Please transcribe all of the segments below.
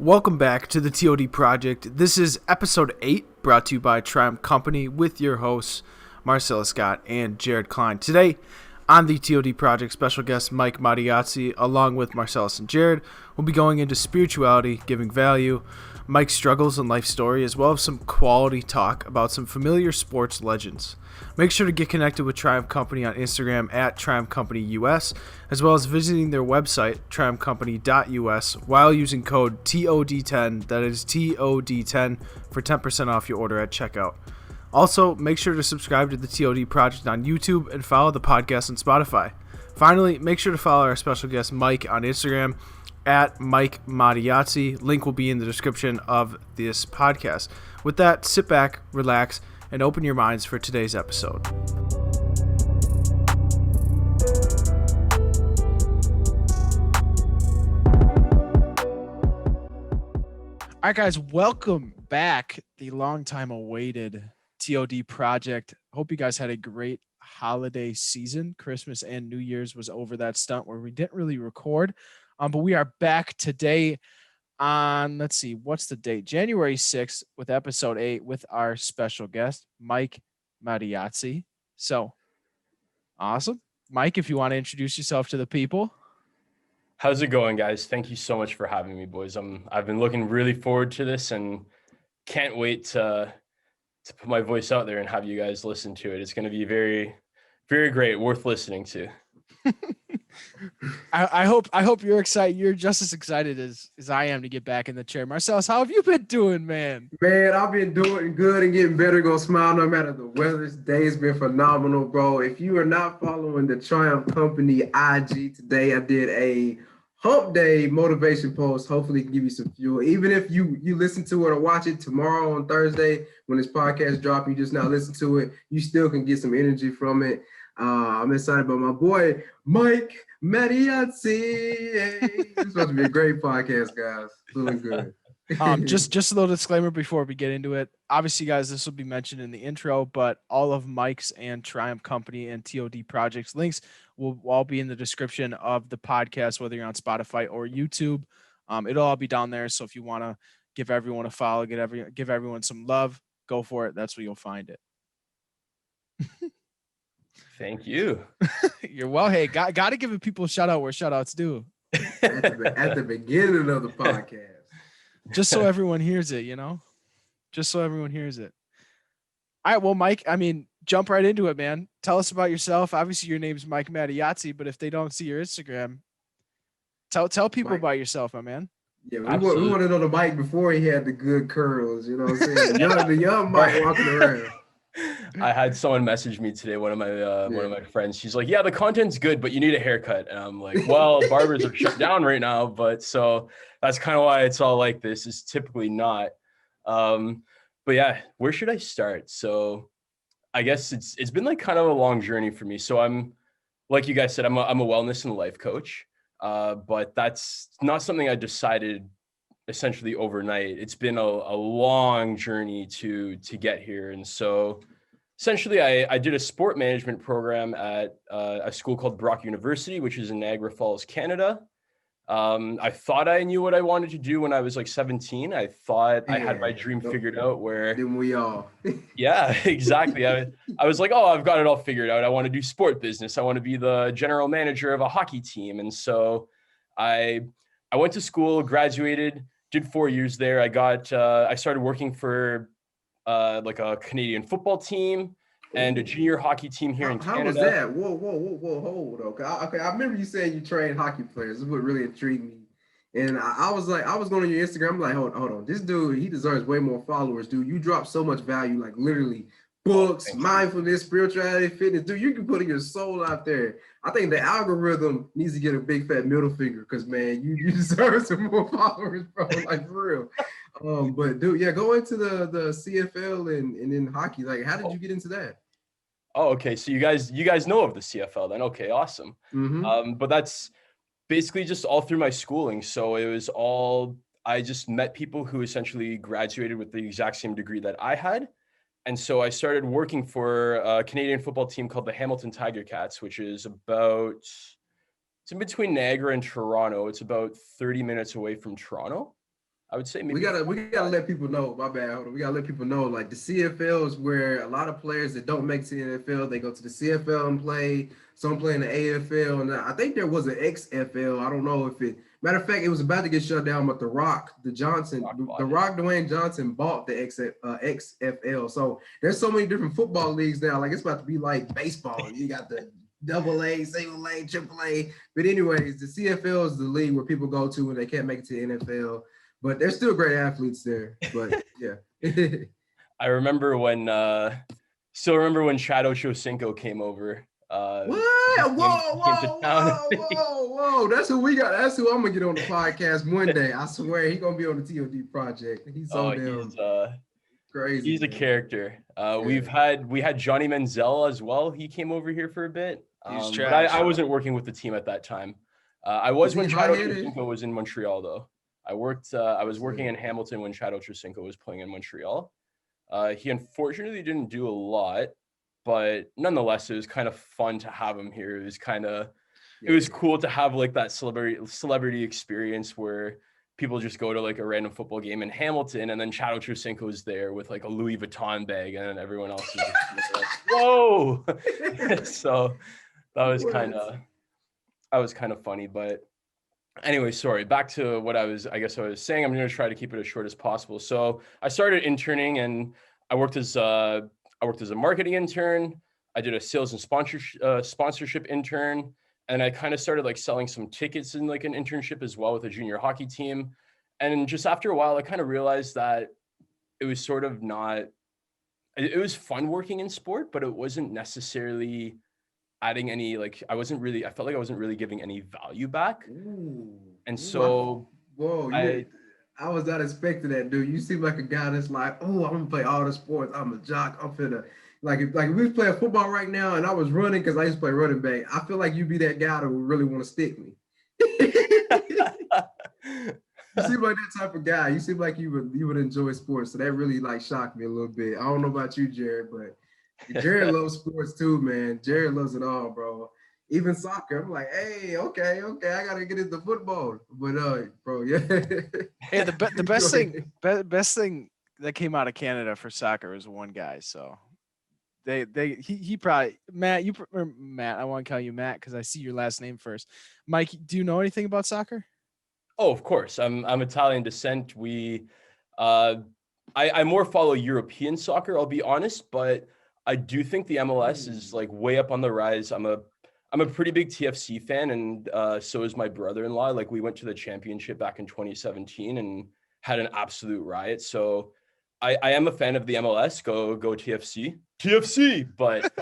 Welcome back to the T.O.D. Project. This is episode 8, brought to you by Triumph Company with your hosts, Marselis and Jared Klein. Today, on the T.O.D. Project, special guest Mike Matteazzi, along with Marselis and Jared, will be going into spirituality, giving value, Mike's struggles and life story, as well as some quality talk about some familiar sports legends. Make sure to get connected with Triumph Company on Instagram at Triumph Company US, as well as visiting their website, triumphcompany.us, while using code TOD10, that is TOD10, for 10% off your order at checkout. Also, make sure to subscribe to the TOD Project on YouTube and follow the podcast on Spotify. Finally, make sure to follow our special guest Mike on Instagram at Mike Matteazzi. Link will be in the description of this podcast. With that, sit back, relax, and open your minds for today's episode. All right, guys, welcome back. The long time awaited TOD Project. Hope you guys had a great holiday season. Christmas and New Year's was over that stunt where we didn't really record, but we are back today on, let's see, what's the date? January 6th with episode 8 with our special guest, Mike Matteazzi. So, awesome. Mike, if you want to introduce yourself to the people. How's it going, guys? Thank you so much for having me, boys. I've been looking really forward to this and can't wait to put my voice out there and have you guys listen to it. It's going to be very, very great, worth listening to. I hope you're excited. You're just as excited as I am to get back in the chair. Marcellus, how have you been doing, man? Man, I've been doing good and getting better. Gonna smile no matter the weather. This day's been phenomenal, bro. If you are not following the Triumph Company IG today, I did a hump day motivation post. Hopefully it can give you some fuel. Even if you listen to it or watch it tomorrow on Thursday when this podcast drop, you just now listen to it, you still can get some energy from it. I'm excited about my boy, Mike Matteazzi. It's supposed to be a great podcast, guys. Feeling good. Just a little disclaimer before we get into it. Obviously, guys, this will be mentioned in the intro, but all of Mike's and Triumph Company and TOD Projects links will all be in the description of the podcast, whether you're on Spotify or YouTube. It'll all be down there. So if you want to give everyone a follow, give everyone some love, go for it. That's where you'll find it. Thank you. You're well. Hey, got to give people a shout out where shout outs due. At the beginning of the podcast. Just so everyone hears it, just so everyone hears it. All right. Well, Mike, jump right into it, man. Tell us about yourself. Obviously your name's Mike Matteazzi, but if they don't see your Instagram, tell people Mike. about yourself, my man. Yeah, we want to know the Mike before he had the good curls, you know what I'm saying? The young Mike walking around. I had someone message me today, one of my friends. She's like, yeah, the content's good, but you need a haircut. And I'm like, well, barbers are shut down right now, but so that's kind of why it's all like this. Is typically not. But yeah, where should I start? So I guess it's been like kind of a long journey for me. So I'm, like you guys said, I'm a wellness and life coach. But that's not something I decided essentially overnight. It's been a long journey to get here. And so essentially I did a sport management program at a school called Brock University, which is in Niagara Falls, Canada. I thought I knew what I wanted to do when I was like 17. I thought I had my dream figured out where. Didn't we all? Yeah, exactly. I was like, oh, I've got it all figured out. I want to do sport business. I want to be the general manager of a hockey team. And so I went to school, graduated, did 4 years there. I started working for like a Canadian football team and a junior hockey team here in Canada. How was that? Whoa, hold on. Okay, I remember you saying you trained hockey players. This is what really intrigued me. And I was going on your Instagram. I'm like, hold on. This dude, he deserves way more followers, dude. You drop so much value, like literally books, mindfulness, spirituality, fitness. Dude, you can put your soul out there. I think the algorithm needs to get a big fat middle finger because, man, you deserve some more followers, bro. Like, for real. But, dude, yeah, go into the CFL and in hockey. Like, how did you get into that? Oh, okay. So you guys know of the CFL then? Okay, awesome. Mm-hmm. But that's basically just all through my schooling. So it was I just met people who essentially graduated with the exact same degree that I had. And so I started working for a Canadian football team called the Hamilton Tiger Cats, which is it's in between Niagara and Toronto. It's about 30 minutes away from Toronto. I would say maybe we gotta let people know. My bad. Hold on. We gotta let people know. Like the CFL is where a lot of players that don't make it to the NFL, they go to the CFL and play. Some play in the AFL, and I think there was an XFL. I don't know if it. Matter of fact, it was about to get shut down, but The Rock Dwayne Johnson bought the XFL. So there's so many different football leagues now. Like it's about to be like baseball. You got the double A, single A, triple A. But anyways, the CFL is the league where people go to when they can't make it to the NFL. But there's still great athletes there. But yeah. I remember when Chad Ochocinco came over. What? Whoa. That's who we got. That's who I'm gonna get on the podcast one day. I swear he's gonna be on the T.O.D. project. He's so damn crazy. He's a character. We had Johnny Manziel as well. He came over here for a bit. But I wasn't working with the team at that time. I was when Chad Ochocinco was in Montreal though. I was working in Hamilton when Chad Ochocinco was playing in Montreal. He unfortunately didn't do a lot, but nonetheless, it was kind of fun to have him here. It was cool to have like that celebrity experience where people just go to like a random football game in Hamilton, and then Chad Ochocinco is there with like a Louis Vuitton bag, and then everyone else is just like, whoa. So that was kind of funny, but. Anyway, sorry, back to what I was saying. I'm going to try to keep it as short as possible. So I started interning and I worked as a marketing intern. I did a sales and sponsorship intern. And I kind of started like selling some tickets in like an internship as well with a junior hockey team. And just after a while, I kind of realized that it was sort of it was fun working in sport, but it wasn't necessarily adding any, like, I felt like I wasn't really giving any value back. Ooh. And so I was not expecting that, dude. You seem like a guy that's like, oh, I'm gonna play all the sports. I'm a jock. I'm finna if we was playing football right now and I was running because I used to play running back. I feel like you'd be that guy that would really want to stick me. You seem like that type of guy. You seem like you would enjoy sports. So that really like shocked me a little bit. I don't know about you, Jared, but Jared loves sports too, man. Jared loves it all, bro. Even soccer. I'm like, hey, okay, I gotta get into football. But bro, yeah. Hey, the best thing that came out of Canada for soccer was one guy. So he probably Matt. Matt. I want to call you Matt because I see your last name first. Mike, do you know anything about soccer? Oh, of course. I'm Italian descent. I more follow European soccer, I'll be honest, but I do think the MLS is like way up on the rise. I'm a pretty big TFC fan, and so is my brother-in-law. Like we went to the championship back in 2017 and had an absolute riot. So I am a fan of the MLS. Go TFC. But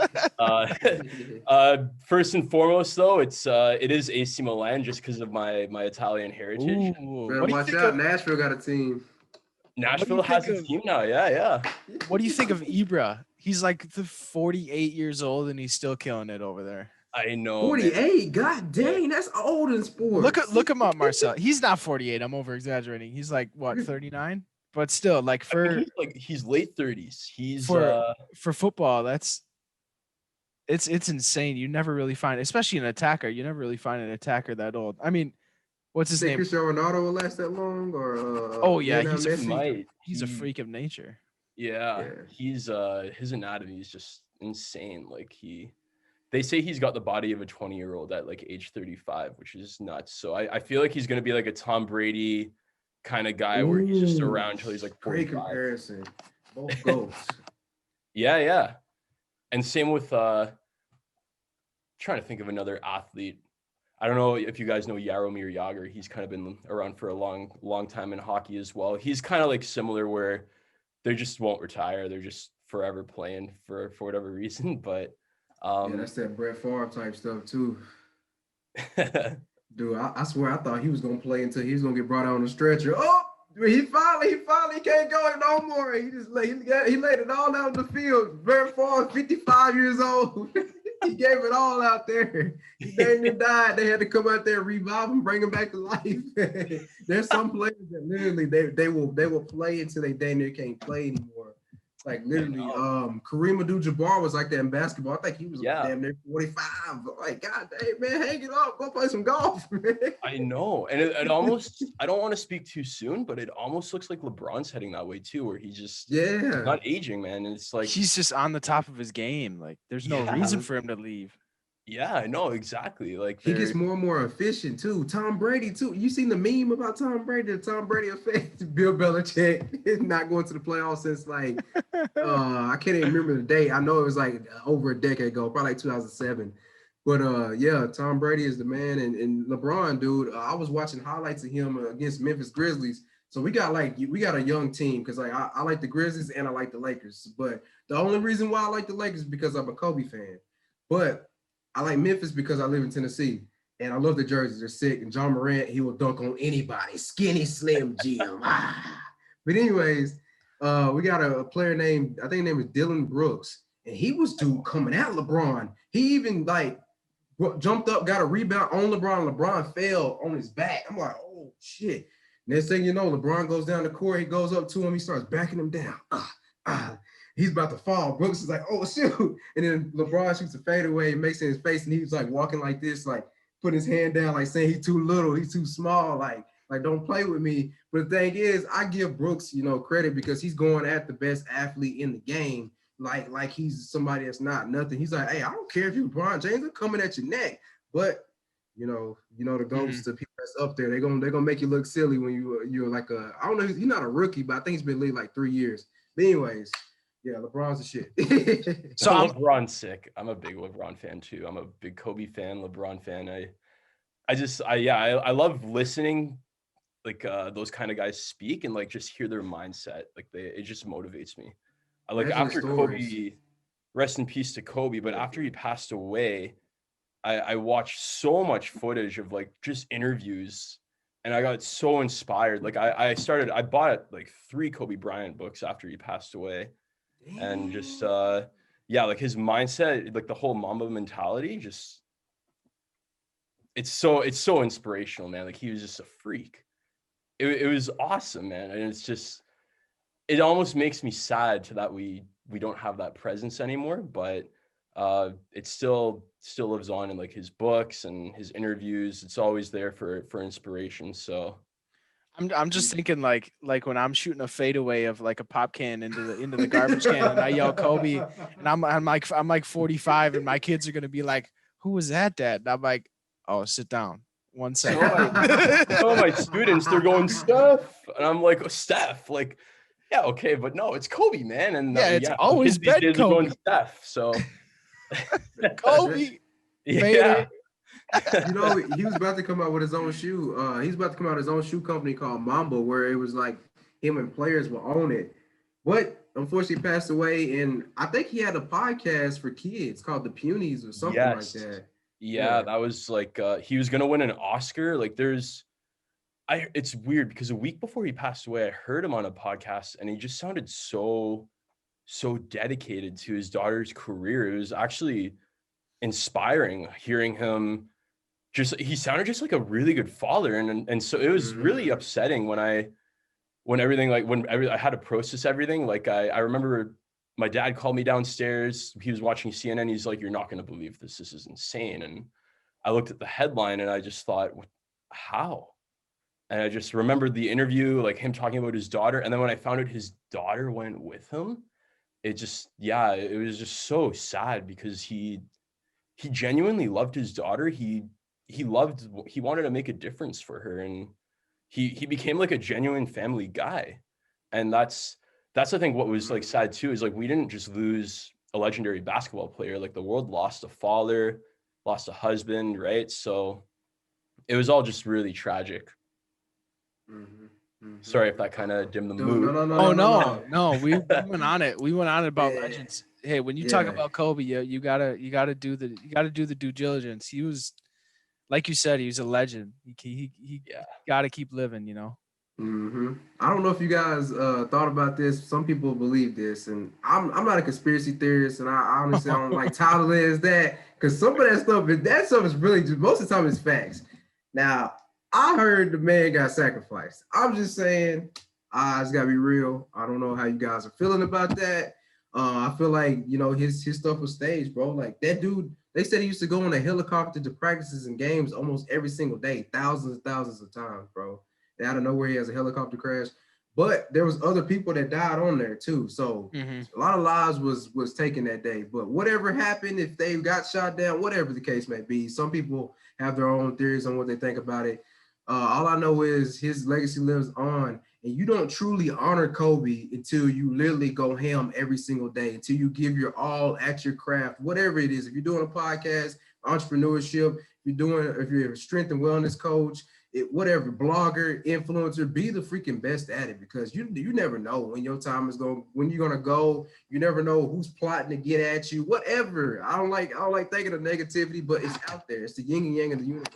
first and foremost, though, it is AC Milan just because of my Italian heritage. Ooh, watch out, Nashville got a team. Nashville has a team now. Yeah. What do you think of Ibra? He's like 48 years old and he's still killing it over there. I know. 48. Man. God dang, that's old in sports. Look him up, Marcel. He's not 48. I'm over exaggerating. He's like what, 39? But still, like he's late 30s. He's for football. It's insane. You never really find, especially an attacker. You never really find an attacker that old. I mean, what's his name? Cristiano Ronaldo will last that long, or oh yeah, he's a freak of nature. Yeah. He's his anatomy is just insane. Like they say he's got the body of a 20-year-old at like age 35, which is nuts. So I feel like he's gonna be like a Tom Brady kind of guy where he's just around till he's like 45. Great comparison. Both goats. Yeah. And same with trying to think of another athlete. I don't know if you guys know Jaromir Jagr. He's kind of been around for a long time in hockey as well. He's kind of like similar where they just won't retire. They're just forever playing for whatever reason. But that's that Brett Favre type stuff too. Dude, I swear I thought he was gonna play until he was gonna get brought out on the stretcher. Oh, he finally can't go no more. He laid it all out in the field. Brett Favre, 55 years old. He gave it all out there. He didn't die. They had to come out there, revive him, bring him back to life. There's some players that literally they will play until they damn near can't play anymore. Like literally, Kareem Abdul-Jabbar was like that in basketball. I think he was Yeah. damn near 45. Like, God dang, man, hang it up. Go play some golf, man. I know. And it almost, I don't want to speak too soon, but it almost looks like LeBron's heading that way too, where he's not aging, man. And it's like he's just on the top of his game. Like there's no reason for him to leave. Yeah, I know, exactly. Like he gets more and more efficient too. Tom Brady too. You seen the meme about Tom Brady? The Tom Brady effect. Bill Belichick is not going to the playoffs since like I can't even remember the date. I know it was like over a decade ago, probably like 2007. But yeah, Tom Brady is the man, and LeBron, dude. I was watching highlights of him against Memphis Grizzlies. So we got a young team because like I like the Grizzlies and I like the Lakers. But the only reason why I like the Lakers is because I'm a Kobe fan. But I like Memphis because I live in Tennessee and I love the jerseys. They're sick. And John Morant, he will dunk on anybody. Skinny Slim Jim. But anyways, we got a player named, I think his name is Dylan Brooks. And he was coming at LeBron. He even like jumped up, got a rebound on LeBron. LeBron fell on his back. I'm like, oh shit. Next thing you know, LeBron goes down the court. He goes up to him. He starts backing him down. He's about to fall. Brooks is like, oh, shoot. And then LeBron shoots a fadeaway and makes it in his face. And he's like walking like this, like putting his hand down, like saying he's too little, he's too small, like don't play with me. But the thing is, I give Brooks, credit because he's going at the best athlete in the game. Like he's somebody that's not nothing. He's like, hey, I don't care if you're LeBron James, I'm coming at your neck. But the ghosts, the people that's up there, they're gonna make you look silly when you're like I don't know, he's not a rookie, but I think he's been in the league like 3 years. But anyways, yeah, LeBron's the shit. So LeBron's sick. I'm a big LeBron fan too. I'm a big Kobe fan, LeBron fan. I love listening like those kind of guys speak and like just hear their mindset. Like it just motivates me. I like after Kobe, rest in peace to Kobe, but after he passed away, I watched so much footage of like just interviews and I got so inspired. Like I bought like 3 Kobe Bryant books after he passed away. And just like his mindset, like the whole Mamba mentality, just it's so inspirational, man. Like he was just a freak. It was awesome, man. And it's just, it almost makes me sad to that we don't have that presence anymore, but it still lives on in like his books and his interviews. It's always there for inspiration. So I'm just thinking like when I'm shooting a fadeaway of like a pop can into the garbage can and I yell Kobe and I'm like 45 and my kids are gonna be like, who was that, Dad? And I'm like, oh, sit down. 1 second. Some of my students, they're going Steph, and I'm like, oh, Steph, like, yeah, okay, but no, it's Kobe, man. And it's always been Kobe. Going Steph, so Kobe. Yeah. He was about to come out with his own shoe. He's about to come out with his own shoe company called Mamba, where it was like him and players will own it. But unfortunately passed away, and I think he had a podcast for kids called The Punies or something like that. Yeah, that was like he was gonna win an Oscar. Like it's weird because a week before he passed away, I heard him on a podcast and he just sounded so dedicated to his daughter's career. It was actually inspiring hearing him. He sounded just like a really good father, and so it was really upsetting when I had to process everything. Like I remember my dad called me downstairs. He was watching CNN. He's like, "You're not going to believe this. This is insane." And I looked at the headline and I just thought, how? And I just remembered the interview, like him talking about his daughter. And then when I found out his daughter went with him, it was just so sad because he genuinely loved his daughter. He wanted to make a difference for her, and he became like a genuine family guy. And that's I think what was like sad too, is like we didn't just lose a legendary basketball player. Like the world lost a father, lost a husband, right? So it was all just really tragic. Sorry if that kind of dimmed the mood. No. We went on it. We went on about legends. Hey, when you talk about Kobe, you gotta do the due diligence. He was, like you said, he was a legend. He got to keep living, I don't know if you guys thought about this. Some people believe this, and I'm not a conspiracy theorist, and I honestly don't like tout it as that, because some of that stuff is really just, most of the time it's facts. Now, I heard the man got sacrificed. I'm just saying, It's gotta be real. I don't know how you guys are feeling about that. I feel like his stuff was staged, bro. Like that dude, they said he used to go on a helicopter to practices and games almost every single day, thousands and thousands of times, bro. And out of nowhere, he has a helicopter crash. But there was other people that died on there too. So a lot of lives was taken that day. But whatever happened, if they got shot down, whatever the case may be, some people have their own theories on what they think about it. All I know is his legacy lives on, and you don't truly honor Kobe until you literally go ham every single day, until you give your all at your craft, whatever it is. If you're doing a podcast, entrepreneurship, if you're a strength and wellness coach, whatever, blogger, influencer, be the freaking best at it, because you never know when your time is when you're gonna go. You never know who's plotting to get at you. Whatever. I don't like thinking of negativity, but it's out there. It's the yin and yang of the universe.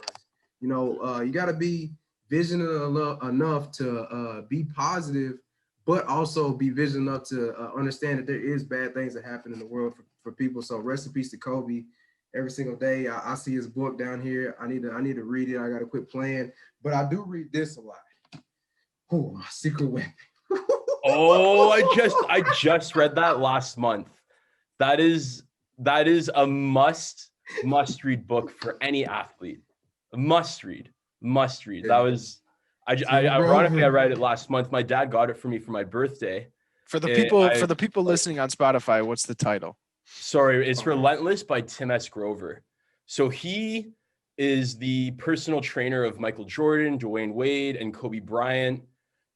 You got to be vigilant enough to be positive, but also be vigilant enough to understand that there is bad things that happen in the world for people. So rest in peace to Kobe. Every single day, I see his book down here. I need to read it. I got to quit playing, but I do read this a lot. Oh, my secret weapon. Oh, I just read that last month. That is a must read book for any athlete. Must read. Yeah. That was ironically I read it last month. My dad got it for me for my birthday. For the people listening on Spotify, what's the title? Sorry, it's Relentless by Tim S. Grover. So he is the personal trainer of Michael Jordan, Dwayne Wade, and Kobe Bryant.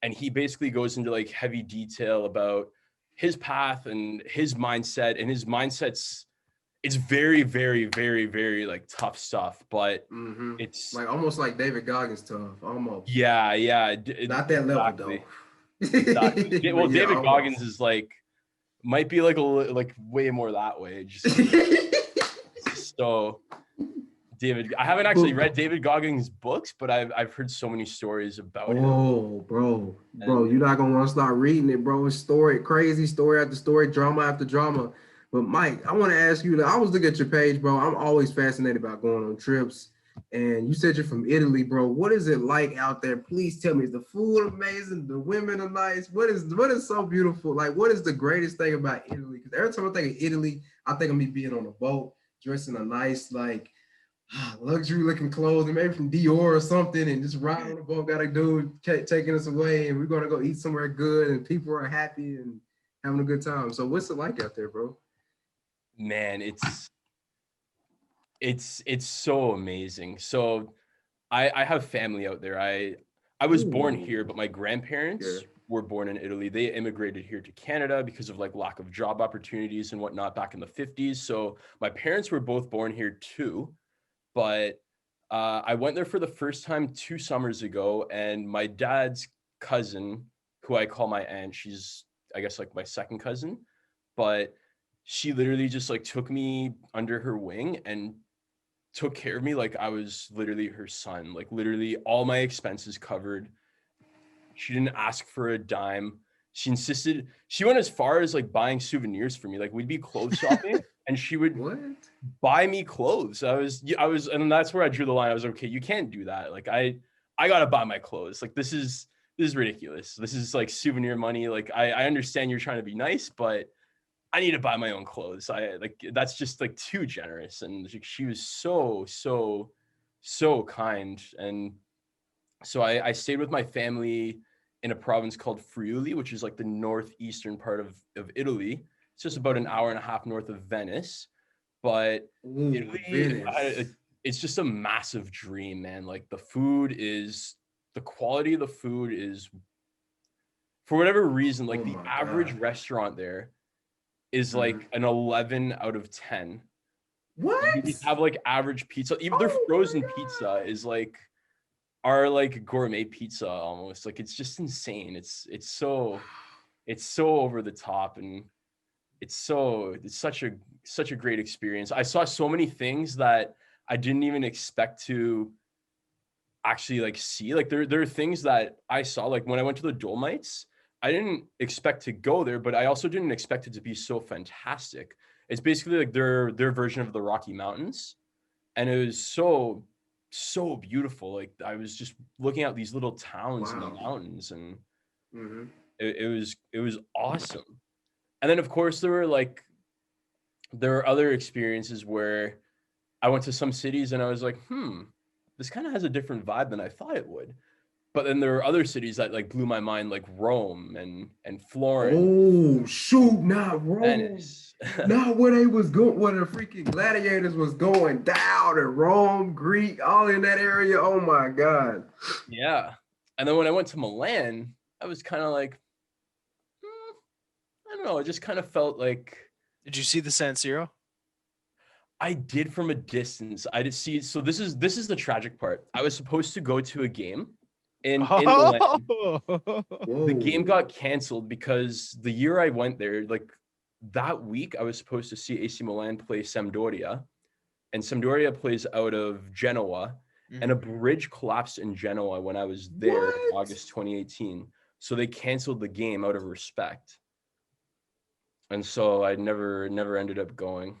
And he basically goes into like heavy detail about his path and his mindset. And his mindset's very, very, very, very like tough stuff, but it's like almost like David Goggins tough, almost. Yeah. Not that level though. Exactly. Well, yeah, David Goggins is like, might be like way more that way. So David, I haven't actually read David Goggins' books, but I've heard so many stories about him. Oh, bro, you're not gonna want to start reading it, bro. It's crazy story after story, drama after drama. But Mike, I want to ask you. I was looking at your page, bro. I'm always fascinated about going on trips. And you said you're from Italy, bro. What is it like out there? Please tell me. Is the food amazing? The women are nice. What is so beautiful? Like, what is the greatest thing about Italy? Because every time I think of Italy, I think of me being on a boat, dressed in a nice, like, luxury looking clothes, maybe from Dior or something, and just riding on the boat. Got a dude taking us away, and we're gonna go eat somewhere good, and people are happy and having a good time. So, what's it like out there, bro? Man, it's so amazing. So I have family out there. I was born here, but my grandparents were born in Italy. They immigrated here to Canada because of like lack of job opportunities and whatnot back in the 50s. So my parents were both born here too, but I went there for the first time 2 summers ago, and my dad's cousin, who I call my aunt, she's I guess like my second cousin, but she literally just like took me under her wing and took care of me like I was literally her son. Like literally all my expenses covered. She didn't ask for a dime. She insisted. She went as far as like buying souvenirs for me. Like we'd be clothes shopping and she would buy me clothes. I was, and that's where I drew the line. I was like, okay, you can't do that. Like I gotta buy my clothes. Like this is ridiculous. This is like souvenir money. Like I understand you're trying to be nice, but I need to buy my own clothes. That's just like too generous. And she was so kind. And so I stayed with my family in a province called Friuli, which is like the northeastern part of Italy. It's just about an hour and a half north of Venice. But Italy, it's just a massive dream, man. Like the quality of the food is, for whatever reason, like the average restaurant there is like an 11 out of 10. What? You have like average pizza. Even their frozen pizza is like our like gourmet pizza almost. Like it's just insane. It's so over the top, and it's such a great experience. I saw so many things that I didn't even expect to actually like see. Like there are things that I saw, like when I went to the Dolomites, I didn't expect to go there, but I also didn't expect it to be so fantastic. It's basically like their version of the Rocky Mountains. And it was so beautiful. Like I was just looking at these little towns in the mountains, and Mm-hmm. It was awesome. And then of course there were other experiences where I went to some cities and I was like, this kind of has a different vibe than I thought it would. But then there were other cities that like blew my mind, like Rome and Florence. Oh shoot! Not Rome. Venice. Not where they was going. Where the freaking gladiators was going down in Rome, Greek, all in that area. Oh my god. Yeah. And then when I went to Milan, I was kind of like, I don't know. It just kind of felt like. Did you see the San Siro? I did from a distance. I did see. So this is the tragic part. I was supposed to go to a game in Milan. The game got canceled because the year I went there, like that week, I was supposed to see AC Milan play Sampdoria, and Sampdoria plays out of Genoa, and a bridge collapsed in Genoa when I was there in August 2018. So they canceled the game out of respect, and so I never ended up going.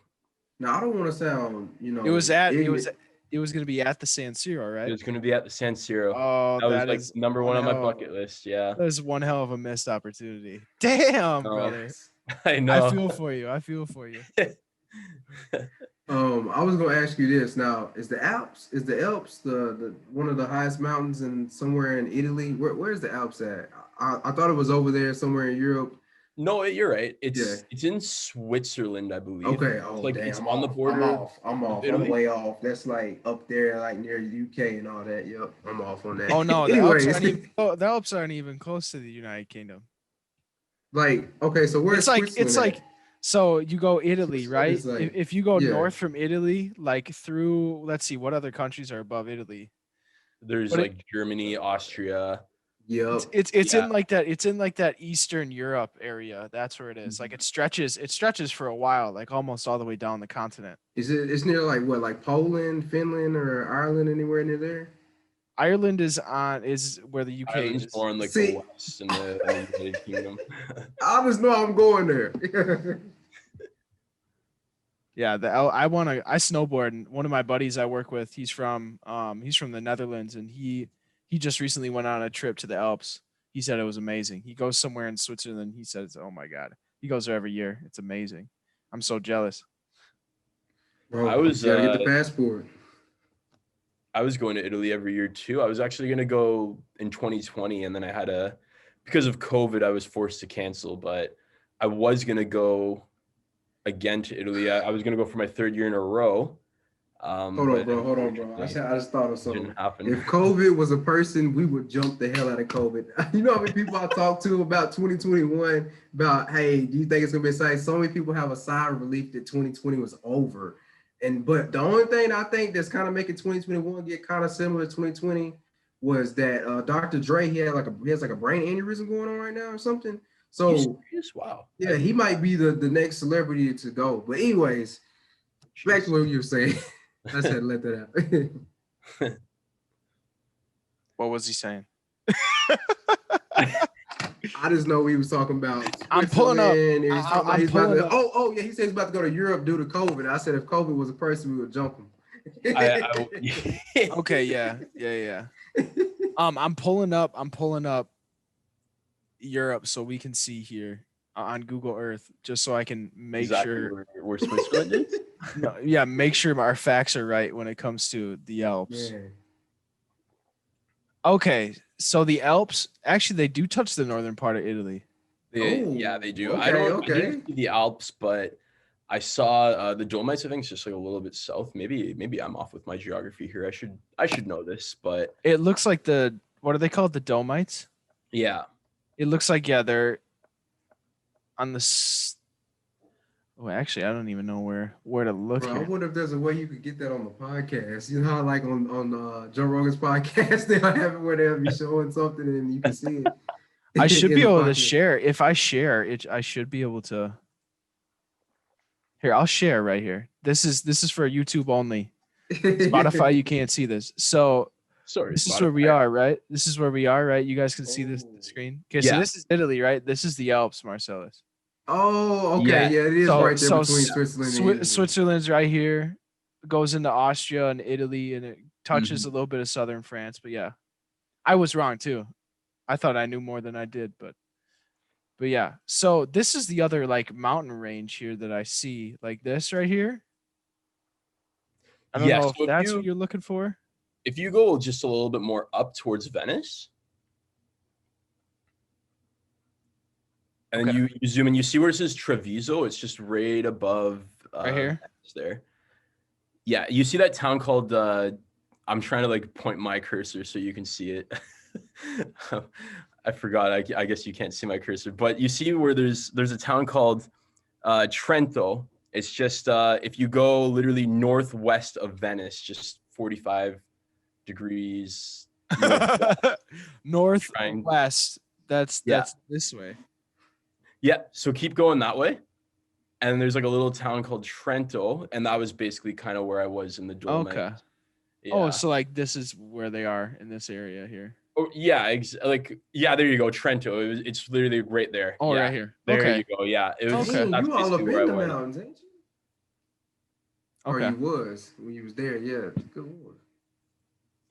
Now I don't want to sound, It was going to be at the San Siro, right? It was going to be at the San Siro. Oh, that was like number one on my bucket list. Yeah, that was one hell of a missed opportunity. Damn, brother. I know. I feel for you. I was gonna ask you this. Now, is the Alps the one of the highest mountains in somewhere in Italy? Where's the Alps at? I thought it was over there somewhere in Europe. No, you're right. It's in Switzerland, I believe. Okay. Oh, like damn. It's on the border. I'm off. I'm way off. That's like up there, like near the UK and all that. Yep. I'm off on that. Oh no, the Alps aren't even close to the United Kingdom. Like, okay, so where's it's like so you go Italy, right? Like, if you go north from Italy, like through, let's see, what other countries are above Italy? There's Germany, Austria. Yep. It's in like that. It's in like that Eastern Europe area. That's where it is. Like it stretches for a while, like almost all the way down the continent. It's near like Poland, Finland, or Ireland, anywhere near there? Ireland is where the UK Ireland's is. more in the west in the United Kingdom. I just know I'm going there. Yeah, I snowboard, and one of my buddies I work with, he's from the Netherlands, and he just recently went on a trip to the Alps. He said it was amazing. He goes somewhere in Switzerland. He says, "Oh my god." He goes there every year. It's amazing. I'm so jealous. Bro, I was gotta get the passport. I was going to Italy every year too. I was actually going to go in 2020, and then because of COVID, I was forced to cancel, but I was going to go again to Italy. I was going to go for my third year in a row. Hold on, bro. I just thought of something. If COVID was a person, we would jump the hell out of COVID. You know how many people I talked to about 2021 about, hey, do you think it's going to be exciting? So many people have a sigh of relief that 2020 was over. But the only thing I think that's kind of making 2021 get kind of similar to 2020 was that Dr. Dre, he has like a brain aneurysm going on right now or something. So wow. Yeah, he might be the next celebrity to go. But anyways, back to what you were saying. I said let that out. What was he saying? I just know he was talking about. I'm pulling up. Oh yeah, he said he's about to go to Europe due to COVID. I said if COVID was a person, we would jump him. Okay, yeah. I'm pulling up Europe so we can see here on Google Earth, just so I can make sure where Switzerland is. No, yeah, make sure our facts are right when it comes to the Alps. Yeah. Okay, so the Alps, actually, they do touch the northern part of Italy. Yeah, they do. Okay, I didn't see the Alps, but I saw the Dolomites. I think it's just like a little bit south. Maybe I'm off with my geography here. I should know this, but it looks like what are they called? The Dolomites? Yeah. It looks like, they're on the. Oh, actually, I don't even know where to look. Bro, here. I wonder if there's a way you could get that on the podcast. You know how like on Joe Rogan's podcast, they'll have it where they'll be showing something and you can see it. I should be able to share. If I share it, I should be able to. Here, I'll share right here. This is for YouTube only. Spotify, you can't see this. So sorry, this is where we are, right? This is where we are, right? You guys can see this screen. Okay, so this is Italy, right? This is the Alps, Marcellus. Oh, okay. Yeah, it is right there between Switzerland and Italy. Switzerland's right here. Goes into Austria and Italy, and it touches a little bit of southern France. But yeah, I was wrong too. I thought I knew more than I did, but yeah. So this is the other like mountain range here that I see, like this right here. I don't Yeah. know if So that's what you're looking for. if you go just a little bit more up towards Venice, and then Okay. you zoom in, you see where it says Treviso. It's just right above Right here. Venice there. Yeah, you see that town called. I'm trying to like point my cursor so you can see it. I forgot. I guess you can't see my cursor, but you see where there's a town called Trento. It's just if you go literally northwest of Venice, just 45 degrees Northwest. That's Yeah. this way. Yeah. So keep going that way. And there's like a little town called Trento. And that was basically kind of where I was in the Dolomites. Okay. Yeah. Oh, so like this is where they are in this area here. Oh, yeah. There you go. Trento. It's literally right there. Oh, yeah. right here. There Okay. you go. Yeah. It was, Okay. that's You all up basically in where I the went. mountains, ain't you? Okay. Or you was when you was there, yeah. Good one.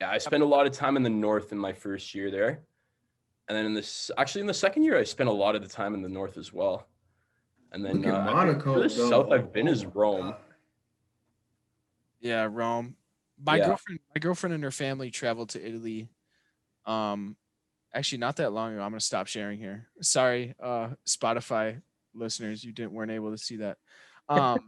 Yeah. I spent a lot of time in the north in my first year there. And then in the second year, I spent a lot of the time in the north as well. And then Look at Monaco. the south I've been is Rome. God. Yeah, Rome. My girlfriend and her family traveled to Italy. Actually not that long ago. I'm gonna stop sharing here. Sorry, Spotify listeners, you weren't able to see that. But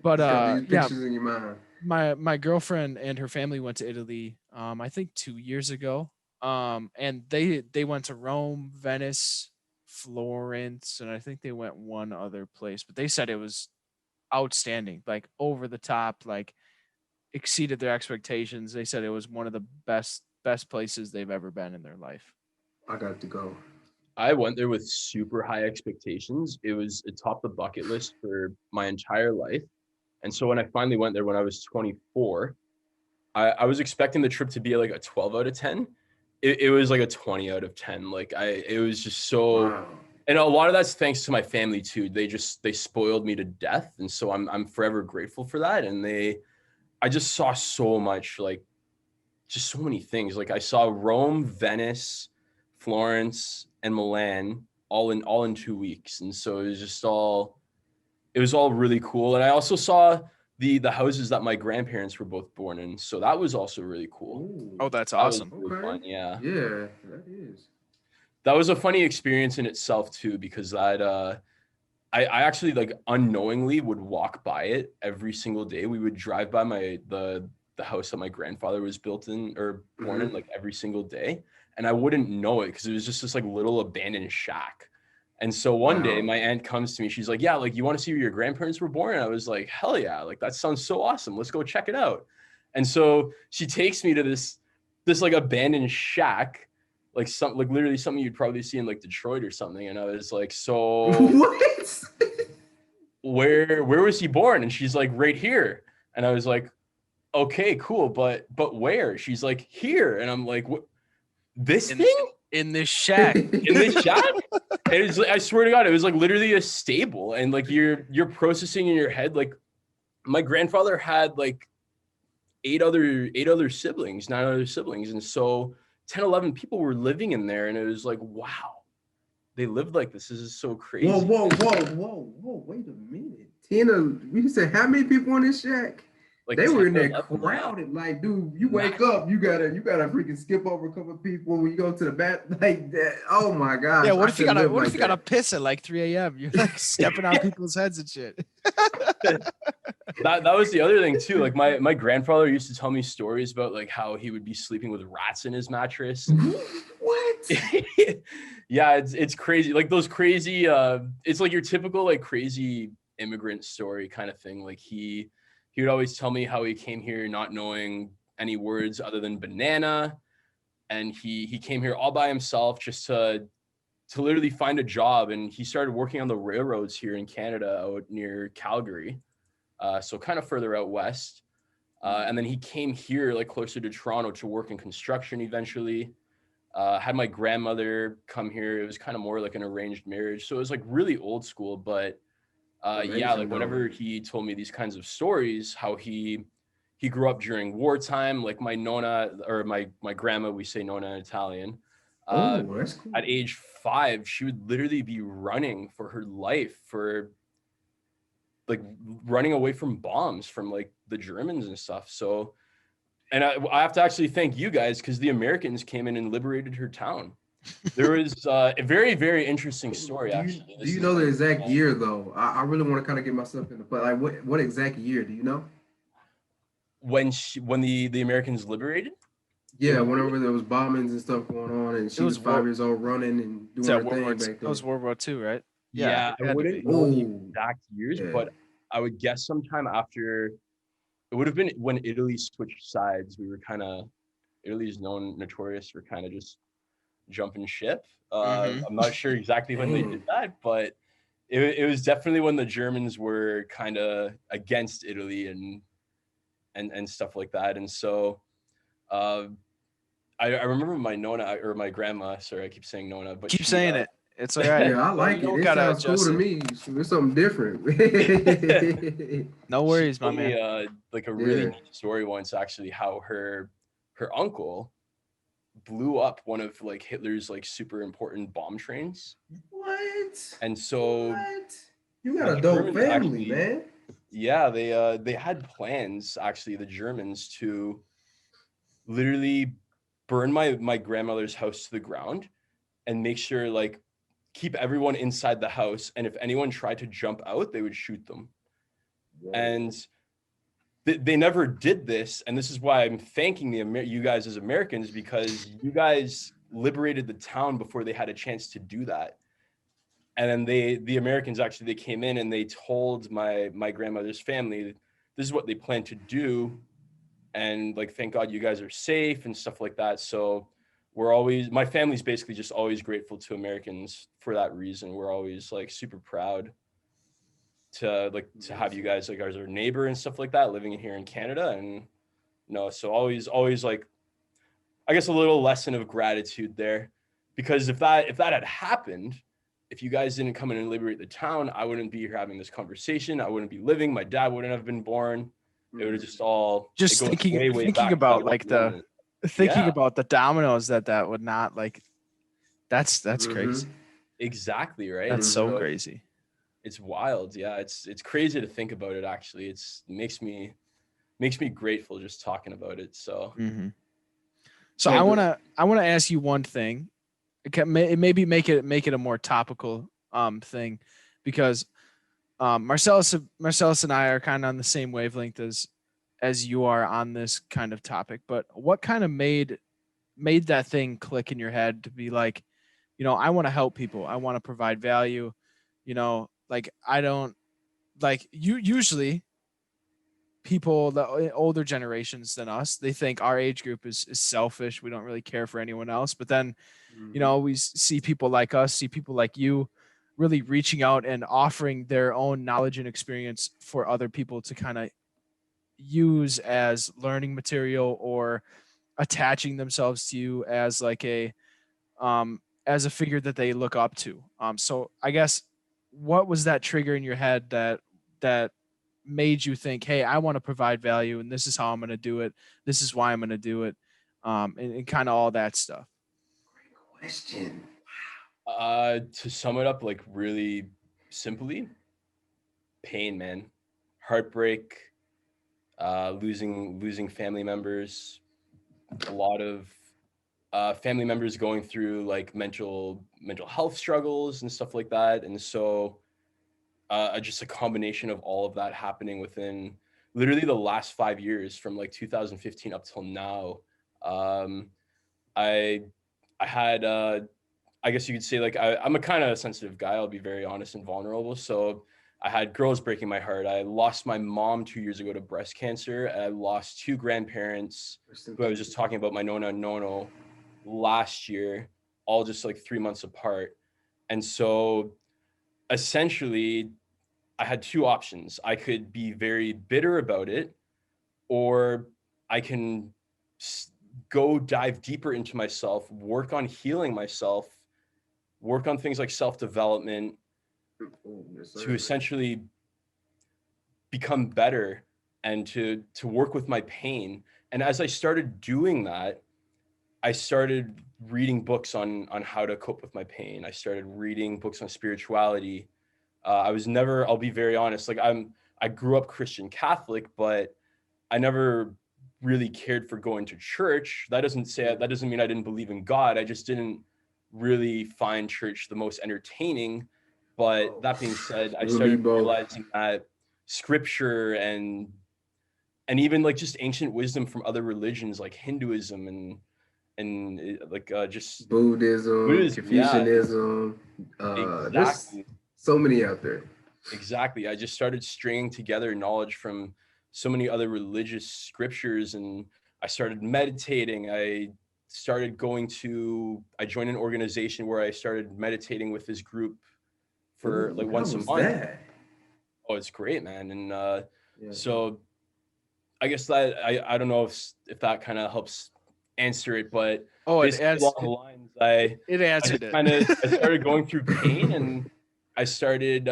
got these yeah, pictures in your mind. my girlfriend and her family went to Italy. I think 2 years ago. And they went to Rome, Venice, Florence, and I think they went one other place. But they said it was outstanding, like over the top, like exceeded their expectations. They said it was one of the best places they've ever been in their life. I got to go. I went there with super high expectations. It topped the bucket list for my entire life. And so when I finally went there when I was 24, I was expecting the trip to be like a 12 out of 10. It was like a 20 out of 10. It was just so, Wow. and a lot of that's thanks to my family too. They spoiled me to death. And so I'm forever grateful for that. And I just saw so much, like just so many things. Like I saw Rome, Venice, Florence, and Milan all in 2 weeks. And so it was all really cool. And I also saw the houses that my grandparents were both born in. So that was also really cool. Ooh. Oh, that's That was awesome. really fun. Yeah. Yeah, that is. That was a funny experience in itself too, because that I actually like unknowingly would walk by it every single day. We would drive by the house that my grandfather was built in or born in like every single day. And I wouldn't know it because it was just this like little abandoned shack. And so one day my aunt comes to me, she's like, yeah, like you want to see where your grandparents were born? And I was like, hell yeah, like that sounds so awesome. Let's go check it out. And so she takes me to this like abandoned shack, like literally something you'd probably see in like Detroit or something. And I was like, so What? where was he born? And she's like, right here. And I was like, okay, cool, but where? She's like, here. And I'm like, what? This thing? In this shack. In this shack? And it's like, I swear to God, it was like literally a stable. And like you're processing in your head, like my grandfather had like 9 other siblings. And so 10, 11 people were living in there. And it was like, wow, they lived like this. This is so crazy. Whoa. Wait a minute. Tina, you said how many people in this shack? Like they were in there 11, crowded. Like, dude, you wake up, you gotta freaking skip over a couple of people when you go to the bath like that. Oh my god. Yeah, what if you gotta piss at like 3 a.m.? You're like stepping on people's heads and shit. That was the other thing too. Like my grandfather used to tell me stories about like how he would be sleeping with rats in his mattress. What? Yeah, it's crazy. Like those crazy it's like your typical like crazy immigrant story kind of thing. Like he would always tell me how he came here not knowing any words other than banana, and he came here all by himself just to literally find a job. And he started working on the railroads here in Canada out near Calgary, so kind of further out west. And then he came here like closer to Toronto to work in construction eventually. Had my grandmother come here. It was kind of more like an arranged marriage, so it was like really old school. But yeah, like whenever he told me these kinds of stories, how he grew up during wartime, like my nonna or my grandma, we say nonna in Italian. That's cool. At age 5, she would literally be running for her life, for like running away from bombs from like the Germans and stuff. So, and I have to actually thank you guys, because the Americans came in and liberated her town. There was a very, very interesting story, actually. Do you know the exact year, though? I really want to kind of get myself into, but like, what exact year do you know? When the Americans liberated? Yeah, whenever there was bombings and stuff going on, and she was 5 years old running and doing her thing back then. That was World War II, right? Yeah, I wouldn't know the exact years, but I would guess sometime after. It would have been when Italy switched sides. We were Italy's notorious for kind of just jumping ship. I'm not sure exactly when they did that, but it was definitely when the Germans were kind of against Italy and stuff like that. And so I remember my Nona, or my grandma, sorry, I keep saying Nona, but keep saying it. It's all right. Yeah, I like it. It sounds cool to me. It's something different. No worries, my man. Me, like a really neat story once, actually, how her uncle blew up one of like Hitler's like super important bomb trains. What? And so you got a dope family, actually, man. Yeah, they had plans, actually, the Germans, to literally burn my grandmother's house to the ground and make sure, like, keep everyone inside the house, and if anyone tried to jump out, they would shoot them. Whoa. And they never did this, and this is why I'm thanking you guys as Americans, because you guys liberated the town before they had a chance to do that. And then the Americans, actually, they came in and they told my grandmother's family, this is what they plan to do, and like, thank God you guys are safe and stuff like that. So my family's basically just always grateful to Americans for that reason. We're always like super proud to have you guys like as our neighbor and stuff like that, living here in Canada. And so always like, I guess, a little lesson of gratitude there, because if that had happened, if you guys didn't come in and liberate the town, I wouldn't be here having this conversation. I wouldn't be living. My dad wouldn't have been born. It would have just thinking about like thinking about the dominoes that would not, like, that's crazy. Exactly, right. That's so crazy. It's wild. Yeah, it's crazy to think about it. Actually, it makes me grateful just talking about it. So, so I want to ask you one thing. Maybe make it a more topical thing, because Marcellus and I are kind of on the same wavelength as you are on this kind of topic. But what kind of made that thing click in your head to be like, I want to help people. I want to provide value. Like, I don't like you. Usually people, the older generations than us, they think our age group is selfish. We don't really care for anyone else. But then, we see people like us, see people like you, really reaching out and offering their own knowledge and experience for other people to kind of use as learning material, or attaching themselves to you as like as a figure that they look up to. So I guess, what was that trigger in your head that made you think, hey, I want to provide value, and this is how I'm going to do it. This is why I'm going to do it. And kind of all that stuff. Great question. To sum it up, like, really simply, pain, man, heartbreak, losing family members, a lot of family members going through like mental health struggles and stuff like that. And so just a combination of all of that happening within literally the last 5 years, from like 2015 up till now. I had I guess you could say, like, I'm a kind of sensitive guy. I'll be very honest and vulnerable. So I had girls breaking my heart. I lost my mom 2 years ago to breast cancer. I lost 2 grandparents who I was just talking about, my Nona and Nono, last year, all just like 3 months apart. And so essentially I had 2 options. I could be very bitter about it, or I can go dive deeper into myself, work on healing myself, work on things like self-development, to essentially become better and to work with my pain. And as I started doing that, I started reading books on how to cope with my pain. I started reading books on spirituality. I'll be very honest, like I grew up Christian Catholic, but I never really cared for going to church. That doesn't mean I didn't believe in God. I just didn't really find church the most entertaining. But that being said, I started realizing that scripture and even like just ancient wisdom from other religions like Hinduism and just Buddhism, Confucianism, there's exactly. so many out there. Exactly. I just started stringing together knowledge from so many other religious scriptures, and I started meditating. I joined an organization where I started meditating with this group for like once a month. That? Oh, it's great, man. And Yeah. so I guess that I don't know if that kind of helps answer it, but along the lines, I answered it. I started going through pain, and I started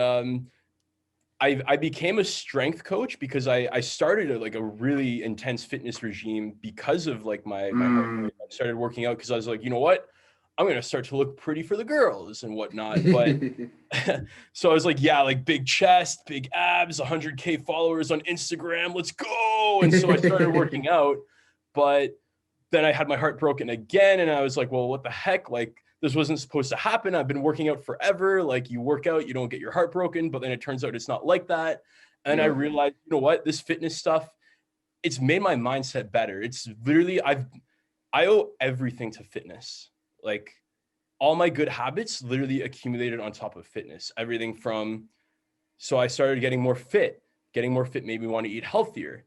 I became a strength coach because I started a really intense fitness regime because of like my heart rate. I started working out because I was like, you know what? I'm going to start to look pretty for the girls and whatnot. But so I was like, yeah, like big chest, big abs, 100K followers on Instagram. Let's go. And so I started working out, but then I had my heart broken again. And I was like, well, what the heck? Like, this wasn't supposed to happen. I've been working out forever. Like, you work out, you don't get your heart broken, but then it turns out it's not like that. And I realized, you know what, this fitness stuff, it's made my mindset better. It's literally, I owe everything to fitness. Like, all my good habits literally accumulated on top of fitness. Everything from, so I started getting more fit. Getting more fit made me want to eat healthier.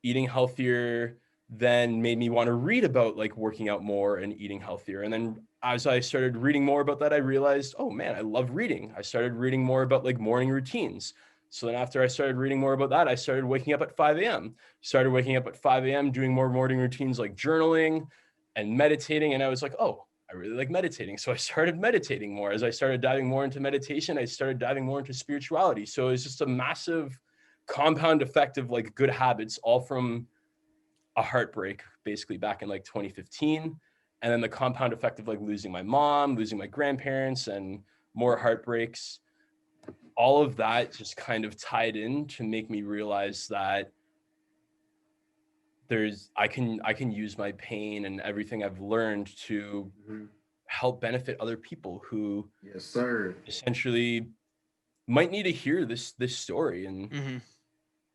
Eating healthier then made me want to read about like working out more and eating healthier. And then as I started reading more about that, I realized, oh man, I love reading. I started reading more about like morning routines. So then after I started reading more about that, I started waking up at 5 a.m. Started waking up at 5 a.m., doing more morning routines like journaling and meditating. And I was like, oh, I really like meditating. So I started meditating more. As I started diving more into meditation, I started diving more into spirituality. So it's just a massive compound effect of like good habits, all from a heartbreak basically back in like 2015. And then the compound effect of like losing my mom, losing my grandparents, and more heartbreaks. All of that just kind of tied in to make me realize that I can use my pain and everything I've learned to help benefit other people who essentially might need to hear this story.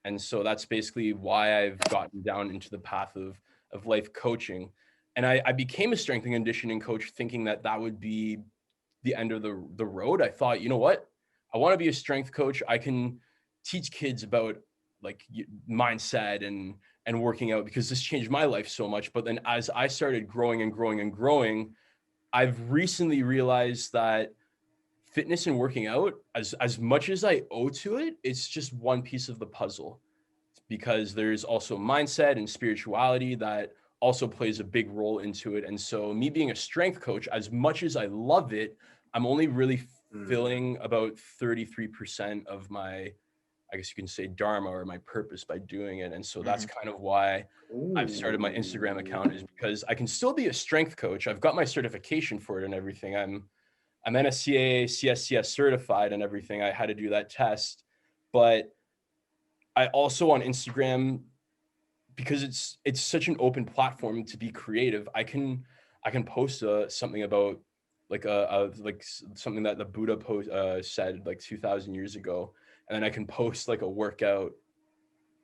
And so that's basically why I've gotten down into the path of life coaching. And I became a strength and conditioning coach thinking that would be the end of the road. I thought, you know what? I want to be a strength coach. I can teach kids about like mindset and working out because this changed my life so much. But then as I started growing and growing and growing, I've recently realized that fitness and working out, as much as I owe to it, it's just one piece of the puzzle, because there's also mindset and spirituality that also plays a big role into it. And so me being a strength coach, as much as I love it, I'm only really filling about 33% of my, I guess you can say, dharma or my purpose by doing it. And so that's kind of why I've started my Instagram account, is because I can still be a strength coach. I've got my certification for it and everything. I'm NSCA, CSCS certified and everything. I had to do that test, but I also on Instagram, because it's such an open platform to be creative. I can post something about like like something that the Buddha said like 2,000 years ago, and then I can post like a workout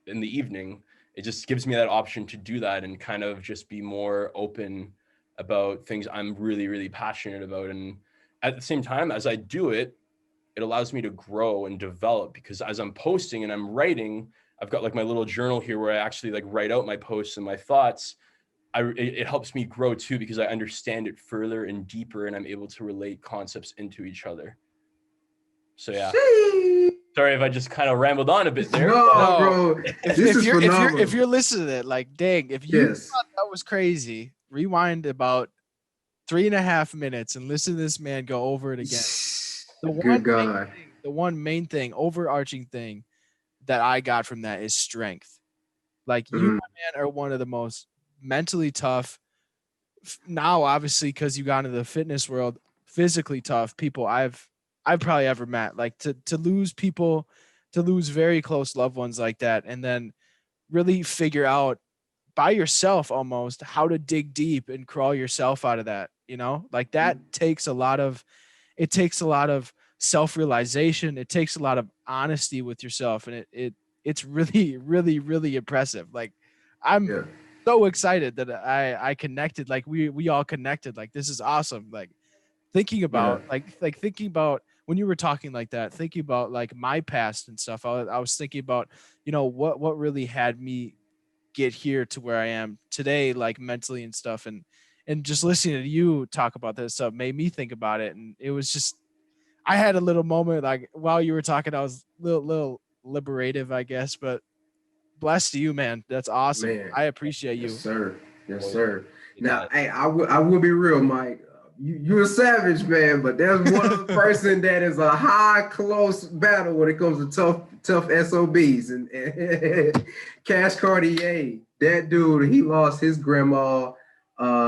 in the evening. It just gives me that option to do that and kind of just be more open about things I'm really, really passionate about. And at the same time, as I do it, it allows me to grow and develop, because as I'm posting and I'm writing, I've got like my little journal here where I actually like write out my posts and my thoughts. It helps me grow too, because I understand it further and deeper, and I'm able to relate concepts into each other. So yeah. Sorry if I just kind of rambled on a bit there. No, bro. If you're listening to it, like, dang, if you thought that was crazy, rewind about 3.5 minutes and listen to this man go over it again. The one main thing, overarching thing that I got from that is strength. Like, you, my man, are one of the most mentally tough, now, obviously, because you got into the fitness world, physically tough people I've probably ever met. Like to lose people, to lose very close loved ones like that, and then really figure out by yourself almost how to dig deep and crawl yourself out of that. Like that takes a lot of self-realization. It takes a lot of honesty with yourself, and it's really, really, really impressive. Like I'm Yeah. so excited that I connected. Like we all connected. Like this is awesome. Like thinking Yeah. about thinking about when you were talking like that, thinking about like my past and stuff. I was thinking about what really had me get here to where I am today, like mentally and stuff. And just listening to you talk about this stuff made me think about it. And it was just, I had a little moment like while you were talking, I was little liberative, I guess, but blessed to you, man. That's awesome. Man. I appreciate Yes, you. sir. Yes, Boy, sir. Now, that- hey, I will be real, Mike. You're a savage, man, but there's one other person that is a high close battle when it comes to tough SOBs and Cash Cartier. That dude, he lost his grandma,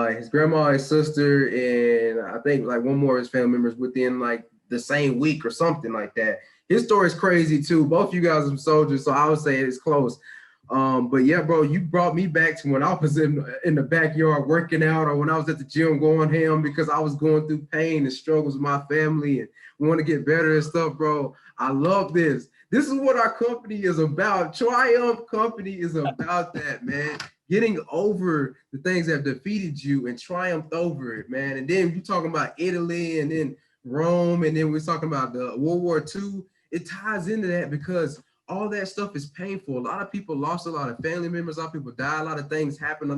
his sister, and I think like one more of his family members within like the same week or something like that. His story is crazy too. Both you guys are soldiers, so I would say it's close. But yeah, bro, you brought me back to when I was in the backyard working out, or when I was at the gym going ham because I was going through pain and struggles with my family and want to get better and stuff, bro. I love this. This is what our company is about. Triumph Company is about that, man. Getting over the things that have defeated you and triumphed over it, man. And then you talking about Italy and then Rome, and then we're talking about the World War II. It ties into that because all that stuff is painful. A lot of people lost a lot of family members. A lot of people died. A lot of things happened.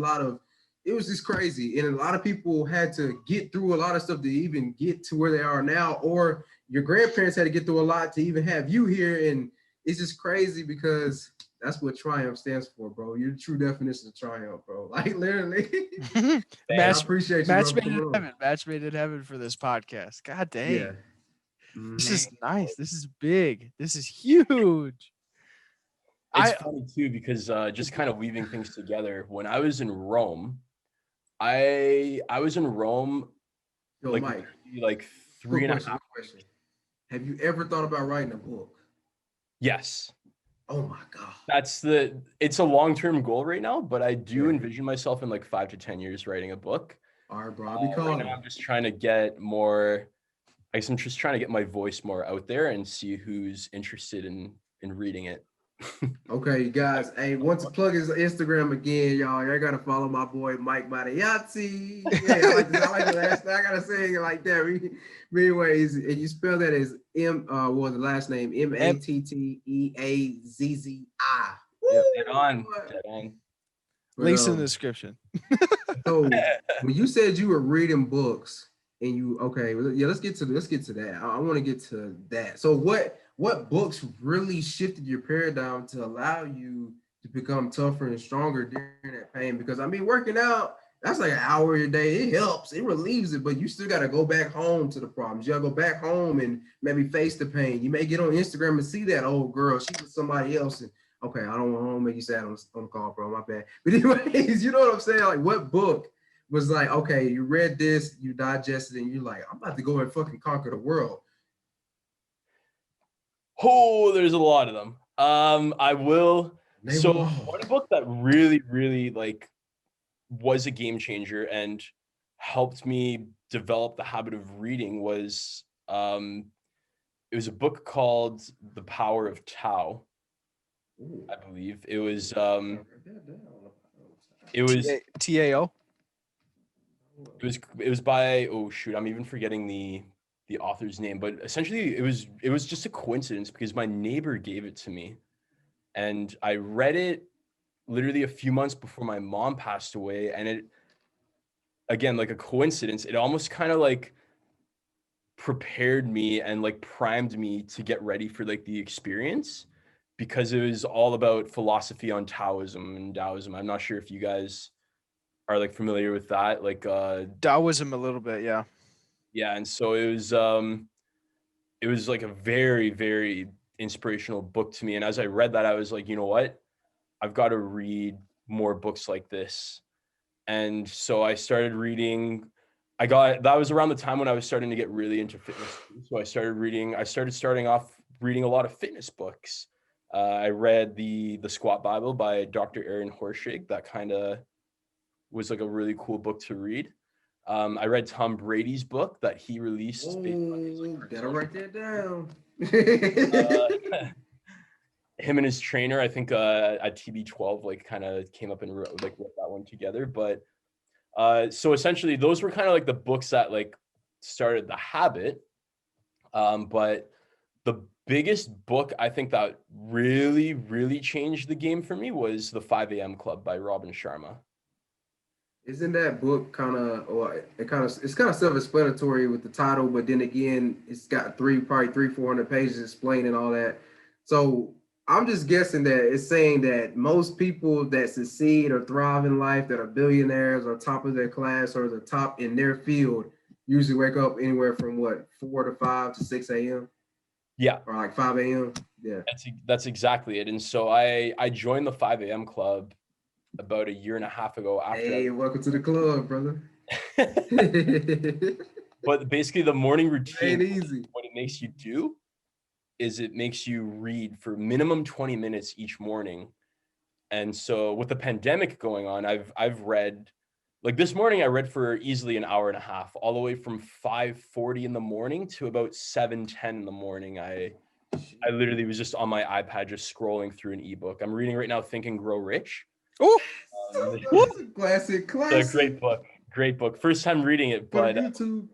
It was just crazy. And a lot of people had to get through a lot of stuff to even get to where they are now, or your grandparents had to get through a lot to even have you here. And it's just crazy because that's what triumph stands for, bro. You're the true definition of triumph, bro. Like literally. I Match appreciate you, match bro. made in Come on. heaven. Match made in heaven for this podcast. God Yeah. dang. This Mhm. is nice. This is big. This is huge. It's I funny too because just kind of weaving things together. When I was in Rome, I was in Rome Yo, like Mike, maybe, like quick three and a question. half. Quick question. Have you ever thought about writing a book? Yes, Oh my God. it's a long-term goal right now, but I do Yeah. envision myself in like 5 to 10 years writing a book. All right, bro. I'll be Right calling. now, I'm just trying to get more. I guess I'm just trying to get my voice more out there and see who's interested in reading it. Okay, guys. Hey, once to plug his Instagram again, y'all. Y'all gotta follow my boy Mike Matteazzi. Yeah, I like this. I like the last. I gotta say it like that. But anyways, and you spell that as what was the last name? Matteazzi. Yep. Dead on. Dead on. links in the description. So when you said you were reading books and let's get to that. I want to get to that. So what books really shifted your paradigm to allow you to become tougher and stronger during that pain? Because I mean, working out, that's like an hour a day. It helps, it relieves it, but you still got to go back home to the problems. You got to go back home and maybe face the pain. You may get on Instagram and see that old girl, she was somebody else, and okay, I don't want to make you sad on the call, bro. My bad. But anyways, you know what I'm saying? Like, what book was like, okay, you read this, you digested it, and you're like, I'm about to go and fucking conquer the world. Oh, there's a lot of them. I will. Name So them all. one book that really, really like was a game changer and helped me develop the habit of reading was it was a book called The Power of Tao, Ooh. I believe. It was TAO. it was by, oh shoot, I'm even forgetting the author's name, but essentially it was just a coincidence because my neighbor gave it to me and I read it literally a few months before my mom passed away, and it, again, like a coincidence, it almost kind of like prepared me and like primed me to get ready for like the experience, because it was all about philosophy on Taoism and Taoism. I'm not sure if you guys are like familiar with that, like Taoism a little bit, yeah. yeah. And so it was like a very, very inspirational book to me, and as I read that, I was like, you know what, I've got to read more books like this. And so I started reading. That was around the time when I was starting to get really into fitness. So I started off reading a lot of fitness books. I read the Squat Bible by Dr. Aaron Horschig. That kind of was like a really cool book to read. I read Tom Brady's book that he released. Gotta write that down. Him and his trainer, I think, at TB12, like kind of came up and wrote that one together. But so essentially, those were kind of like the books that like started the habit. But the biggest book I think that really, really changed the game for me was the 5 a.m. Club by Robin Sharma. Isn't that book kind of, or it's kind of self-explanatory with the title, but then again, it's got probably 400 pages explaining all that. So I'm just guessing that it's saying that most people that succeed or thrive in life, that are billionaires or top of their class or the top in their field, usually wake up anywhere from 4 to 5 to 6 a.m. Yeah. Or like 5 a.m. Yeah. That's exactly it. And so I joined the 5 a.m. Club about a year and a half ago. Welcome to the club, brother. But basically the morning routine, ain't easy. what it makes you do is it makes you read for minimum 20 minutes each morning. And so with the pandemic going on, I've read, like this morning I read for easily an hour and a half, all the way from 5:40 in the morning to about 7:10 in the morning. I literally was just on my iPad just scrolling through an ebook. I'm reading right now Think and Grow Rich. Oh, classic. Great book. First time reading it, but YouTube.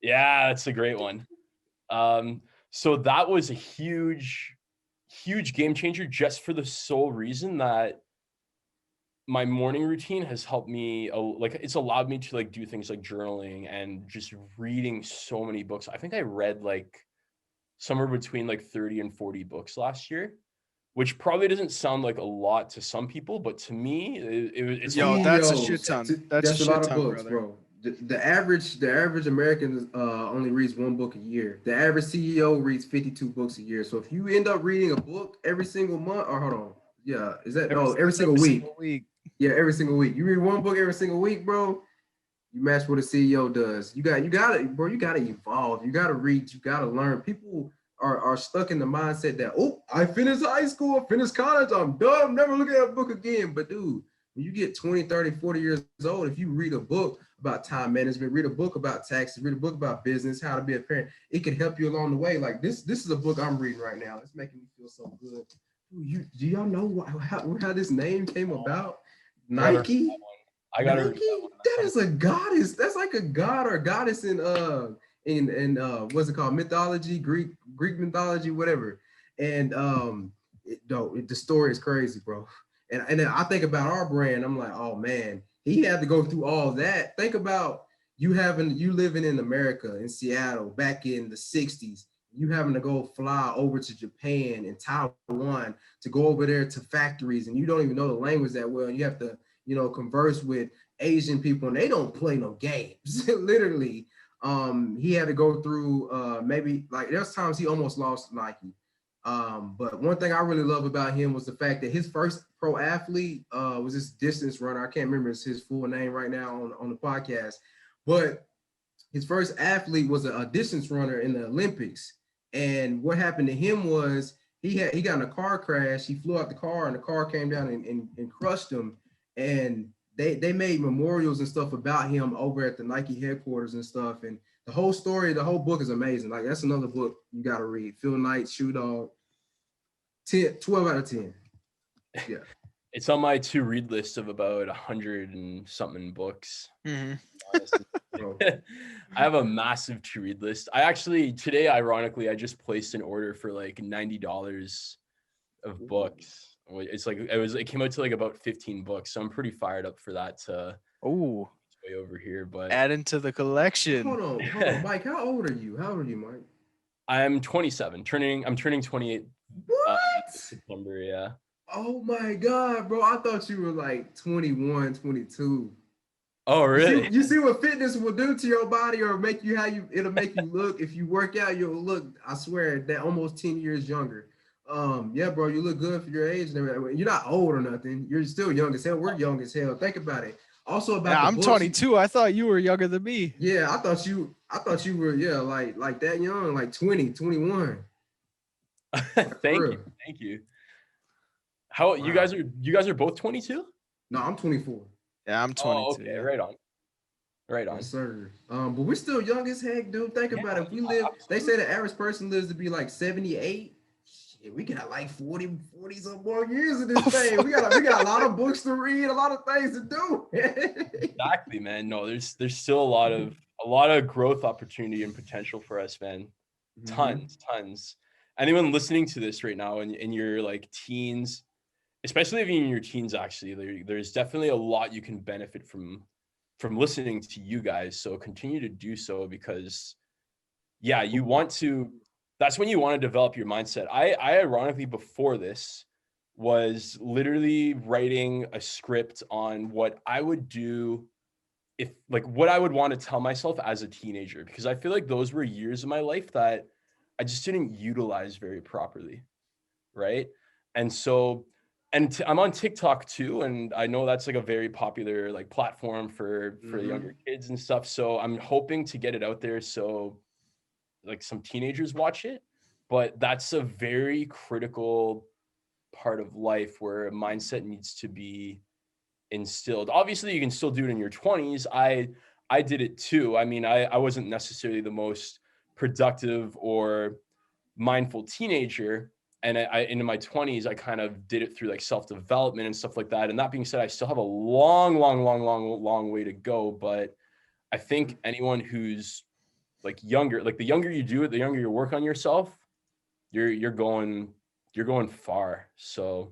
Yeah, that's a great one. So that was a huge game changer, just for the sole reason that my morning routine has helped me, like it's allowed me to like do things like journaling and just reading so many books. I think I read like somewhere between like 30 and 40 books last year, which probably doesn't sound like a lot to some people, but to me, it's that's a shit ton. That's a lot of books, brother. Bro. The average American only reads one book a year. The average CEO reads 52 books a year. So if you end up reading a book every single month, or hold on, yeah, is that every single week? Yeah, every single week. You read one book every single week, bro. You match what a CEO does. You got it, bro. You got to evolve. You got to read. You got to learn. People are stuck in the mindset that, I finished high school, I finished college, I'm done, I'm never looking at a book again. But dude, when you get 20, 30, 40 years old, if you read a book about time management, read a book about taxes, read a book about business, how to be a parent, it can help you along the way. Like this is a book I'm reading right now. It's making me feel so good. Do y'all know how this name came about? Nike? I gotta Nike? That is a goddess. That's like a god or goddess in what's it called, mythology, Greek mythology, whatever. And the story is crazy, bro. And then I think about our brand, I'm like, oh man, he had to go through all that. Think about you living in America, in Seattle back in the 60s, you having to go fly over to Japan and Taiwan to go over there to factories, and you don't even know the language that well, and you have to converse with Asian people, and they don't play no games. Literally. He had to go through maybe like there's times he almost lost Nike. But one thing I really love about him was the fact that his first pro athlete was this distance runner. I can't remember his full name right now on the podcast, but his first athlete was a distance runner in the Olympics. And what happened to him was he got in a car crash. He flew out the car, and the car came down and crushed him. And they made memorials and stuff about him over at the Nike headquarters and stuff. And the whole story, the whole book is amazing. Like that's another book you got to read. Phil Knight, Shoe Dog, 12 out of 10. Yeah. It's on my to read list of about 100 and something books. Mm-hmm. I have a massive to read list. Today, ironically, I just placed an order for like $90 of books. It's like it came out to like about 15 books, so I'm pretty fired up for that to way over here. But add into the collection. Hold on, Mike. How old are you, Mike? I'm 27. I'm turning 28. What? September, yeah. Oh my God, bro! I thought you were like 21, 22. Oh, really? You see what fitness will do to your body, or make you it'll make you look. If you work out, you'll look, I swear, that almost 10 years younger. Yeah, bro, you look good for your age and everything. You're not old or nothing. You're still young as hell. We're young as hell. Think about it. Also about Yeah, the I'm books. 22. I thought you were younger than me. Yeah, I thought you were like that young, like 20, 21. Like, Thank for you. real. Thank you. How you guys are both 22? No, I'm 24. Yeah, I'm 22. Oh, okay. Yeah. Right on. Right on. Yes, sir. But we're still young as heck, dude. Think about it. If we live, they say the average person lives to be like 78. Shit, we got like 40 some more years of this thing. We got a lot of books to read, a lot of things to do. Exactly, man. No, there's still a lot of growth opportunity and potential for us, man. Tons. Anyone listening to this right now in your like teens, especially if you're in your teens, actually, there's definitely a lot you can benefit from listening to you guys. So continue to do so, because yeah, that's when you want to develop your mindset. I ironically, before this, was literally writing a script on what I would do if, like, what I would want to tell myself as a teenager, because I feel like those were years of my life that I just didn't utilize very properly. Right. And so, I'm on TikTok too. And I know that's like a very popular like platform for younger kids and stuff. So I'm hoping to get it out there so like some teenagers watch it. But that's a very critical part of life where a mindset needs to be instilled. Obviously, you can still do it in your 20s. I did it too. I mean, I wasn't necessarily the most productive or mindful teenager. And I into my 20s, I kind of did it through like self-development and stuff like that. And that being said, I still have a long way to go. But I think anyone who's like younger, like the younger you do it, the younger you work on yourself, you're going far. So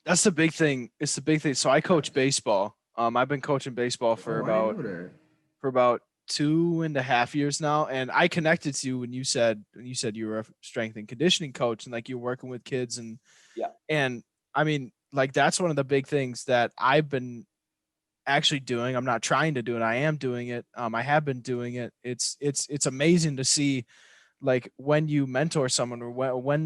That's the big thing. It's the big thing. So I coach baseball. I've been coaching baseball for about 2.5 years now. And I connected to you when you said you were a strength and conditioning coach and like you're working with kids and yeah. And I mean, like that's one of the big things that I've been actually doing. I'm not trying to do it. I am doing it. I have been doing it. It's amazing to see like when you mentor someone or when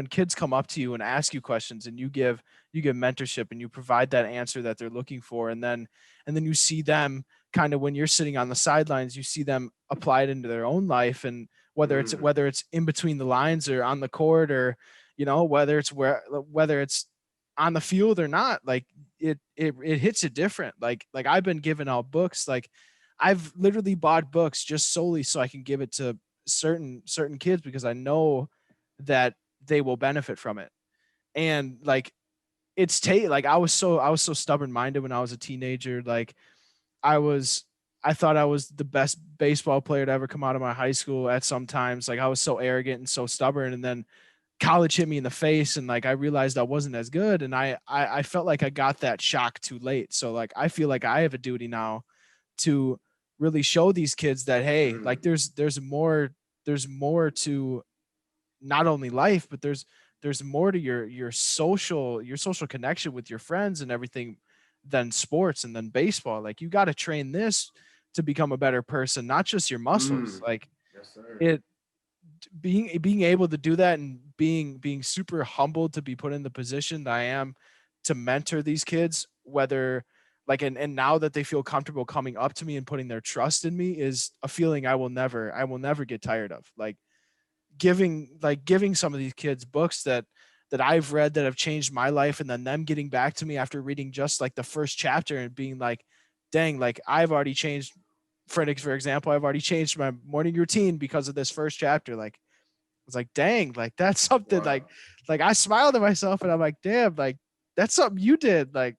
kids come up to you and ask you questions and you give mentorship and you provide that answer that they're looking for, and then you see them kind of when you're sitting on the sidelines, you see them apply it into their own life, and whether it's in between the lines or on the court, or whether it's on the field or not, like it hits it different. Like I've been giving out books, like I've literally bought books just solely so I can give it to certain kids because I know that they will benefit from it. And like like I was so stubborn minded when I was a teenager. Like I thought I was the best baseball player to ever come out of my high school at some times. Like I was so arrogant and so stubborn, and then college hit me in the face and like I realized I wasn't as good, and I felt like I got that shock too late. So like I feel like I have a duty now to really show these kids that hey, like there's more to not only life, but there's more to your social connection with your friends and everything than sports and then baseball. Like you got to train this to become a better person, not just your muscles. Like yes, sir. it being able to do that and being super humbled to be put in the position that I am to mentor these kids, whether like and now that they feel comfortable coming up to me and putting their trust in me, is a feeling I will never get tired of. Like giving some of these kids books that I've read that have changed my life, and then them getting back to me after reading just like the first chapter and being like, dang, like I've already changed. For example, I've already changed my morning routine because of this first chapter. Like was like, dang, like that's something. Wow. Like I smiled at myself and I'm like, damn, like that's something you did. Like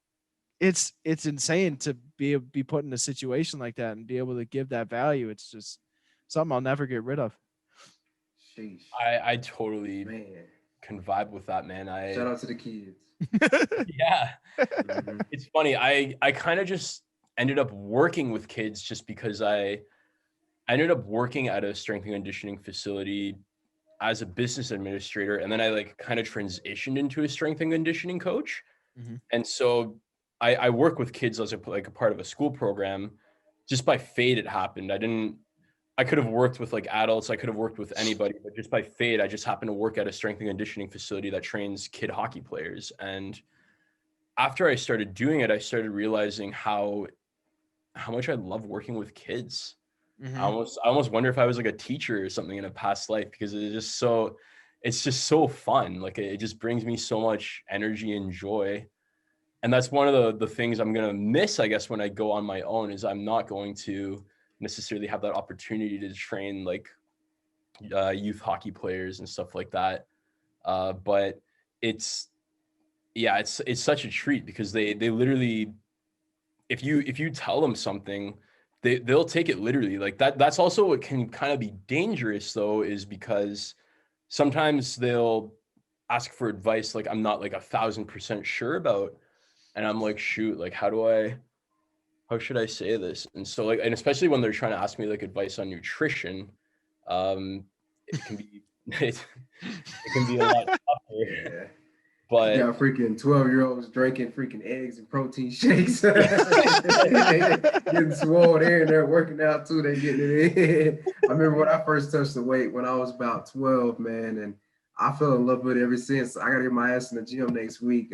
it's insane to be put in a situation like that and be able to give that value. It's just something I'll never get rid of. Sheesh. I totally Man. can vibe with that, man. Shout out to the kids. Yeah. It's funny. I kind of just ended up working with kids just because I ended up working at a strength and conditioning facility as a business administrator, and then I like kind of transitioned into a strength and conditioning coach. And so I work with kids as a part of a school program. Just by fate it happened. I could have worked with like adults, I could have worked with anybody, but just by fate I just happened to work at a strength and conditioning facility that trains kid hockey players. And after I started doing it, I started realizing how much I love working with kids. I almost wonder if I was like a teacher or something in a past life, because it's just so fun. Like it just brings me so much energy and joy. And that's one of the things I'm going to miss, I guess, when I go on my own, is I'm not going to necessarily have that opportunity to train like youth hockey players and stuff like that. But it's such a treat, because they literally, if you tell them something, they'll take it literally. Like that's also what can kind of be dangerous, though, is because sometimes they'll ask for advice like I'm not like 1,000% sure about, and I'm like, shoot, like how should I say this? And so like, and especially when they're trying to ask me like advice on nutrition, it can be it can be a lot tougher. Yeah. But You got freaking 12-year-olds drinking freaking eggs and protein shakes. Getting swole there, and they're working out too. They getting it in. I remember when I first touched the weight when I was about 12, man, and I fell in love with it ever since. I gotta get my ass in the gym next week.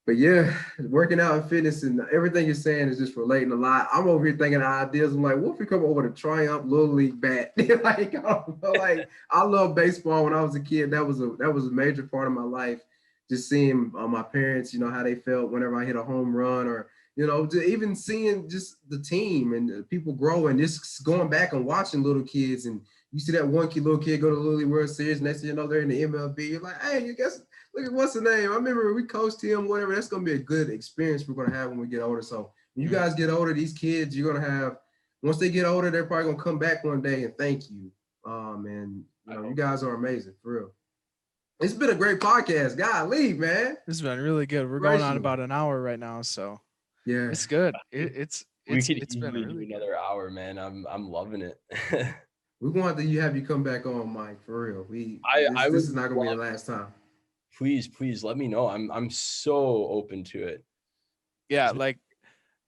But yeah, working out and fitness and everything you're saying is just relating a lot. I'm over here thinking of ideas. I'm like, what if we come over to Triumph Little League bat? Like, I don't know, like I love baseball when I was a kid. That was a major part of my life. Just seeing my parents, how they felt whenever I hit a home run, or even seeing just the team and the people grow, and just going back and watching little kids, and you see that one little kid go to the Little League World Series, next thing you know they're in the MLB. You're like, hey, you guess. Look at what's the name. I remember we coached him, whatever. That's going to be a good experience we're going to have when we get older. So when you guys get older, these kids, you're going to have, once they get older, they're probably going to come back one day and thank you. And you guys are amazing, for real. It's been a great podcast. Golly, man. This has been really good. We're going on about an hour right now, so yeah, it's good. It's been really another hour, man. I'm loving it. We're going to have you come back on, Mike, for real. This is not going to be the last time. Please let me know. I'm so open to it. Yeah, like,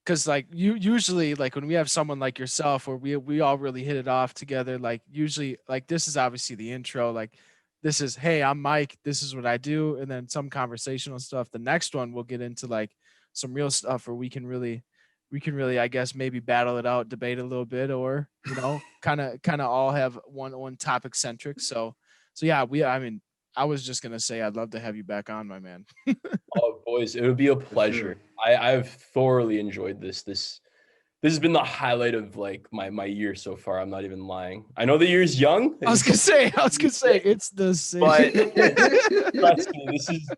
because like you usually, like when we have someone like yourself where we all really hit it off together, like usually, like this is obviously the intro, like this is, hey, I'm Mike, this is what I do, and then some conversational stuff. The next one we'll get into like some real stuff where we can really I guess maybe battle it out, debate a little bit, or kind of all have one topic centric. So yeah, I was just gonna say I'd love to have you back on, my man. Oh, boys, it would be a pleasure. Sure. I've thoroughly enjoyed this. This has been the highlight of like my year so far. I'm not even lying. I know the year's young. I was gonna say it's the same. But trust me,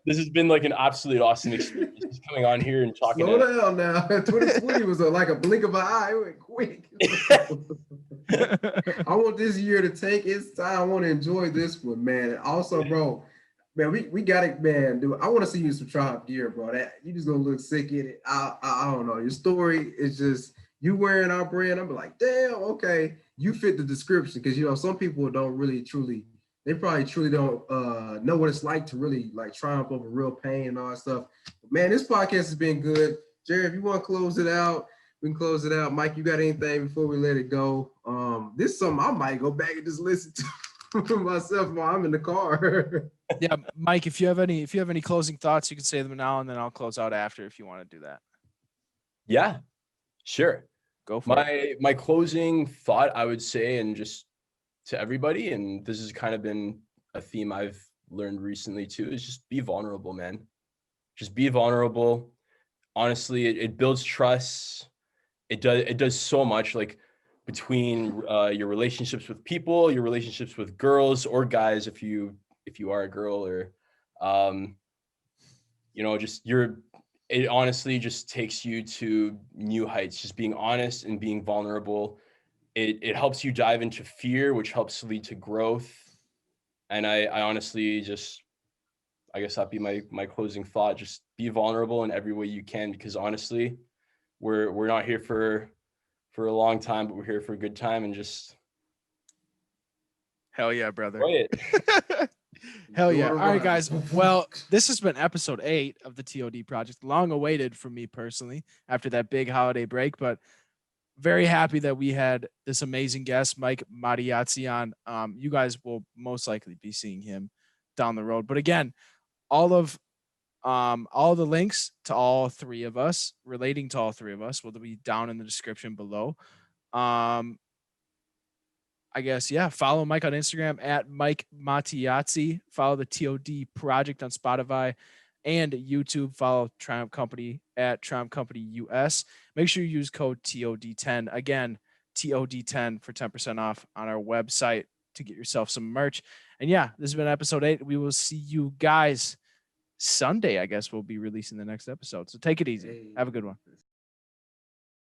this has been like an absolute awesome experience. Just coming on here and talking. Slow down now. 2020 was like a blink of an eye. It went quick. I want this year to take its time. I want to enjoy this one, man. And also, bro, man, we got it, man. Dude, I want to see you some Triumph gear, bro. That you just gonna look sick in it. I don't know. Your story is just you wearing our brand. I'm like, damn, okay, you fit the description, because some people don't really truly. They probably truly don't know what it's like to really like triumph over real pain and all that stuff. But man, this podcast has been good. Jared, if you want to close it out, we can close it out. Mike, you got anything before we let it go? This is something I might go back and just listen to myself while I'm in the car. Yeah, Mike, if you have any closing thoughts, you can say them now, and then I'll close out after if you want to do that. Yeah, sure. Go for it. My closing thought, I would say, and just to everybody, and this has kind of been a theme I've learned recently too, is just be vulnerable, man. Just be vulnerable. Honestly, it builds trust. It does so much, like between your relationships with people, your relationships with girls or guys, if you are a girl, or it honestly just takes you to new heights. Just being honest and being vulnerable. It helps you dive into fear, which helps lead to growth. And I honestly just, I guess that'd be my closing thought. Just be vulnerable in every way you can, because honestly, we're not here for a long time, but we're here for a good time, and just hell yeah, brother. It. Hell yeah. All right, guys. Well, this has been episode 8 of the T.O.D. project. Long awaited for me personally after that big holiday break, but very happy that we had this amazing guest, Mike Matteazzi, on. You guys will most likely be seeing him down the road. But again, all of All the links to all three of us, relating to all three of us, will be down in the description below. I guess, yeah, follow Mike on Instagram at Mike Matteazzi. Follow the T.O.D. Project on Spotify and YouTube. Follow Triumph Company at Triumph Company US. Make sure you use code TOD10. Again, TOD10 for 10% off on our website to get yourself some merch. And yeah, this has been episode 8. We will see you guys Sunday. I guess we'll be releasing the next episode. So take it easy. Have a good one.